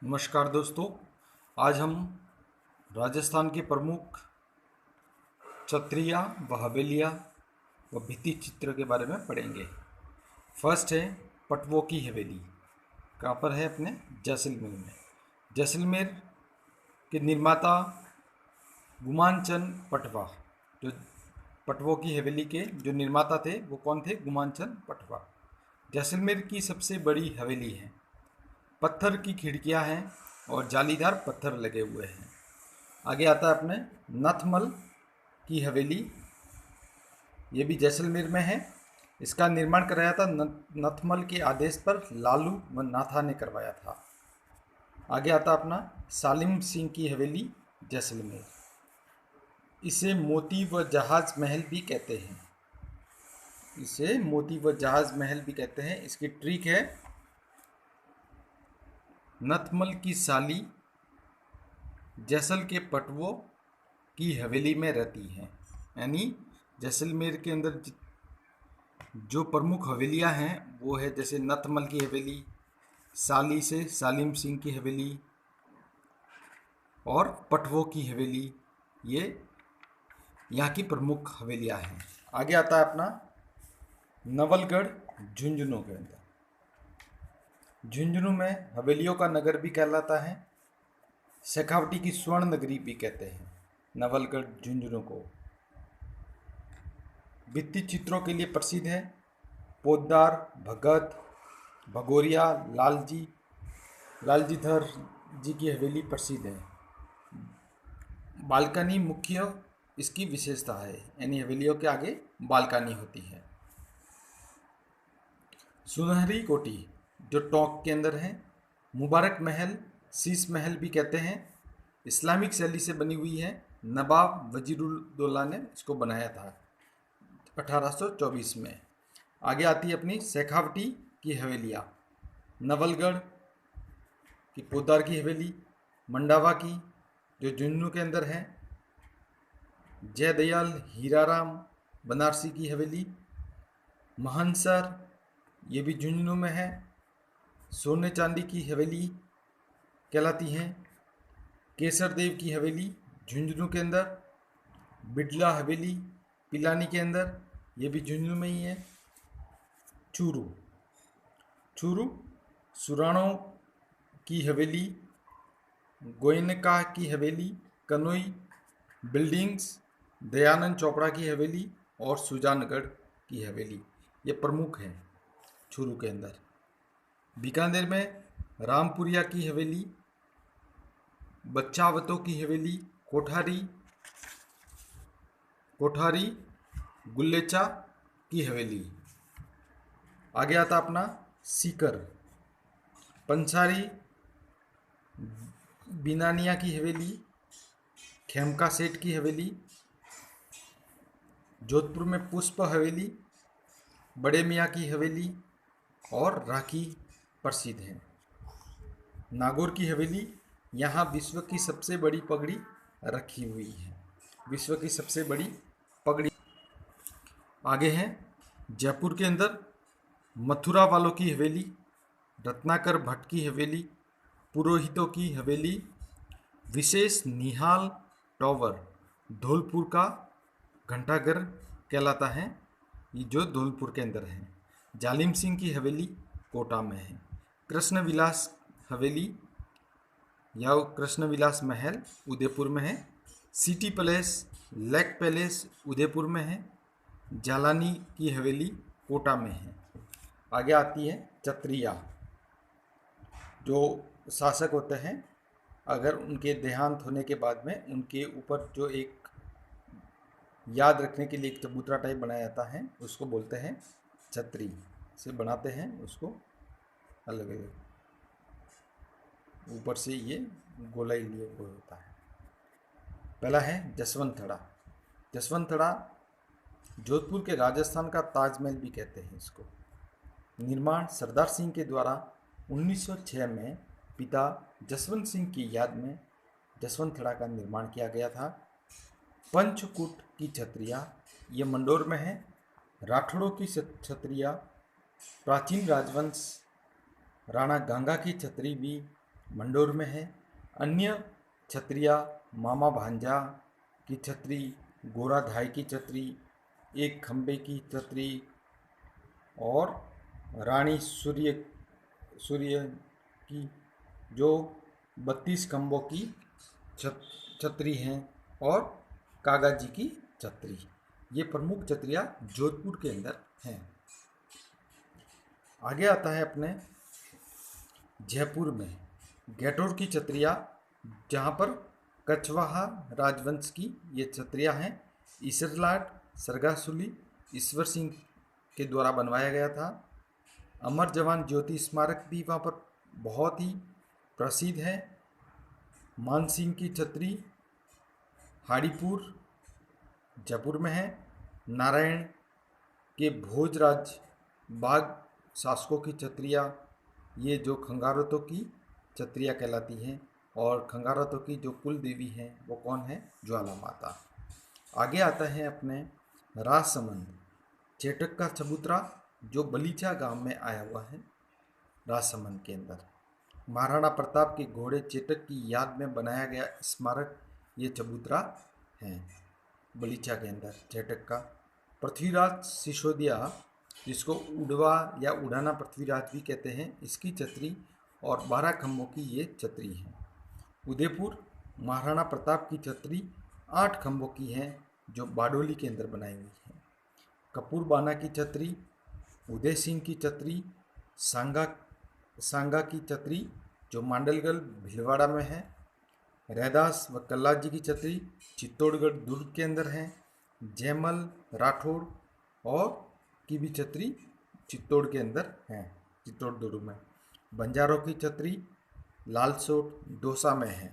नमस्कार दोस्तों। आज हम राजस्थान की प्रमुख छतरियाँ व हवेलियाँ व भित्ति चित्र के बारे में पढ़ेंगे। फर्स्ट है पटवों की हवेली। कहाँ पर है? अपने जैसलमेर में। जैसलमेर के निर्माता गुमान चंद पटवा, जो पटवों की हवेली के जो निर्माता थे वो कौन थे? गुमान चंद पटवा। जैसलमेर की सबसे बड़ी हवेली है। पत्थर की खिड़कियां हैं और जालीदार पत्थर लगे हुए हैं। आगे आता है अपने नथमल की हवेली। ये भी जैसलमेर में है। इसका निर्माण कराया था नथमल के आदेश पर लालू व नाथा ने करवाया था। आगे आता अपना सालिम सिंह की हवेली जैसलमेर। इसे मोती व जहाज महल भी कहते हैं। इसे मोती व जहाज महल भी कहते हैं। इसकी ट्रिक है, नथमल की साली जैसल के पटवों की हवेली में रहती हैं। यानी जैसलमेर के अंदर जो प्रमुख हवेलियां हैं वो है जैसे नथमल की हवेली, साली से सालिम सिंह की हवेली और पटवों की हवेली। ये यहाँ की प्रमुख हवेलियां हैं। आगे आता है अपना नवलगढ़ झुंझुनू के अंदर। झुंझुनू में हवेलियों का नगर भी कहलाता है। शेखावटी की स्वर्ण नगरी भी कहते हैं नवलगढ़ झुंझुनू को। भित्ति चित्रों के लिए प्रसिद्ध है। पोद्दार, भगत, भगोरिया, लालजीधर जी की हवेली प्रसिद्ध है। बालकनी मुख्य इसकी विशेषता है, यानी हवेलियों के आगे बालकनी होती है। सुनहरी कोठी जो टोंक के अंदर है। मुबारक महल, शीश महल भी कहते हैं। इस्लामिक शैली से बनी हुई है। नवाब वजीरुद्दौला ने इसको बनाया था 1824 में। आगे आती है अपनी शेखावटी की हवेलियाँ। नवलगढ़ की पोद्दार की हवेली, मंडावा की जो झुंझुनू के अंदर है, जयदयाल हीराराम बनारसी की हवेली, महनसर ये भी झुंझुनू में है। सोने चांदी की हवेली कहलाती है। केसर देव की हवेली झुंझुनू के अंदर। बिड़ला हवेली पिलानी के अंदर, ये भी झुंझुनू में ही है। चूरू चूरू सुराणों की हवेली, गोयनका की हवेली, कनोई बिल्डिंग्स, दयानंद चोपड़ा की हवेली और सुजानगढ़ की हवेली ये प्रमुख हैं चूरू के अंदर। बीकानेर में रामपुरिया की हवेली, बच्चावतों की हवेली, कोठारी गुल्लेचा की हवेली। आगे आता अपना सीकर, पंसारी बिनानिया की हवेली, खेमका सेठ की हवेली। जोधपुर में पुष्प हवेली, बड़े मियाँ की हवेली और राखी प्रसिद्ध है। नागौर की हवेली, यहाँ विश्व की सबसे बड़ी पगड़ी रखी हुई है। विश्व की सबसे बड़ी पगड़ी। आगे है जयपुर के अंदर मथुरा वालों की हवेली, रत्नाकर भट्ट की हवेली, पुरोहितों की हवेली, विशेष निहाल टॉवर धौलपुर का घंटाघर कहलाता है। ये जो धौलपुर के अंदर है। जालिम सिंह की हवेली कोटा में है। कृष्ण विलास हवेली या कृष्ण विलास महल उदयपुर में है। City palace, lake palace Udaipur में है। जालानी की हवेली कोटा में है। आगे आती है चतरिया। जो शासक होते हैं, अगर उनके देहांत होने के बाद में उनके ऊपर जो एक याद रखने के लिए एक चबूतरा टाइप बनाया जाता है, उसको बोलते हैं छतरी से बनाते हैं। उसको अलग अलग ऊपर से ये गोलाई लिए हुए होता है। पहला है जसवंतथड़ा। जसवंतथड़ा जोधपुर के राजस्थान का ताजमहल भी कहते हैं इसको। निर्माण सरदार सिंह के द्वारा 1906 में पिता जसवंत सिंह की याद में जसवंतथड़ा का निर्माण किया गया था। पंचकूट की छतरिया ये मंडोर में है। राठौड़ों की छतरिया प्राचीन राजवंश राणा गंगा की छतरी भी मंडोर में है। अन्य छत्रियाँ मामा भांजा की छतरी, गोरा धाई की छतरी, एक खंबे की छतरी और रानी सूर्य की जो 32 खंभों की छतरी हैं और कागा जी की छतरी। ये प्रमुख छतरियाँ जोधपुर के अंदर हैं। आगे आता है अपने जयपुर में गैटोर की छतरियाँ, जहाँ पर कछवाहा राजवंश की ये छतरियाँ हैं। ईसरलाट सरगासुली ईश्वर सिंह के द्वारा बनवाया गया था। अमर जवान ज्योति स्मारक भी वहाँ पर बहुत ही प्रसिद्ध है। मानसिंह की छतरी हाड़ीपुर जयपुर में है। नारायण के भोजराज बाग शासकों की छतरियाँ, ये जो खंगारतों की छतरियाँ कहलाती हैं। और खंगारतों की जो कुल देवी हैं वो कौन है? ज्वाला माता। आगे आता है अपने राजसमंद चेटक का चबूतरा, जो बलीचा गांव में आया हुआ है राजसमंद के अंदर। महाराणा प्रताप के घोड़े चेटक की याद में बनाया गया स्मारक ये चबूतरा है बलीचा के अंदर चेटक का। पृथ्वीराज सिसोदिया, जिसको उड़वा या उड़ाना पृथ्वीराज भी कहते हैं, इसकी छतरी और 12 खंभों की ये छतरी है। उदयपुर महाराणा प्रताप की छतरी 8 खंभों की है, जो बारडोली के अंदर बनाई हुई है। कपूरबाना की छतरी, उदय सिंह की छतरी, सांगा की छतरी जो मांडलगढ़ भीलवाड़ा में है। रैदास व कल्ला जी की छतरी चित्तौड़गढ़ दुर्ग के अंदर है। जयमल राठौड़ और की भी छतरी चित्तौड़ के अंदर है, चित्तौड़ दुर्ग में। बंजारों की छतरी लालसोट दौसा में है।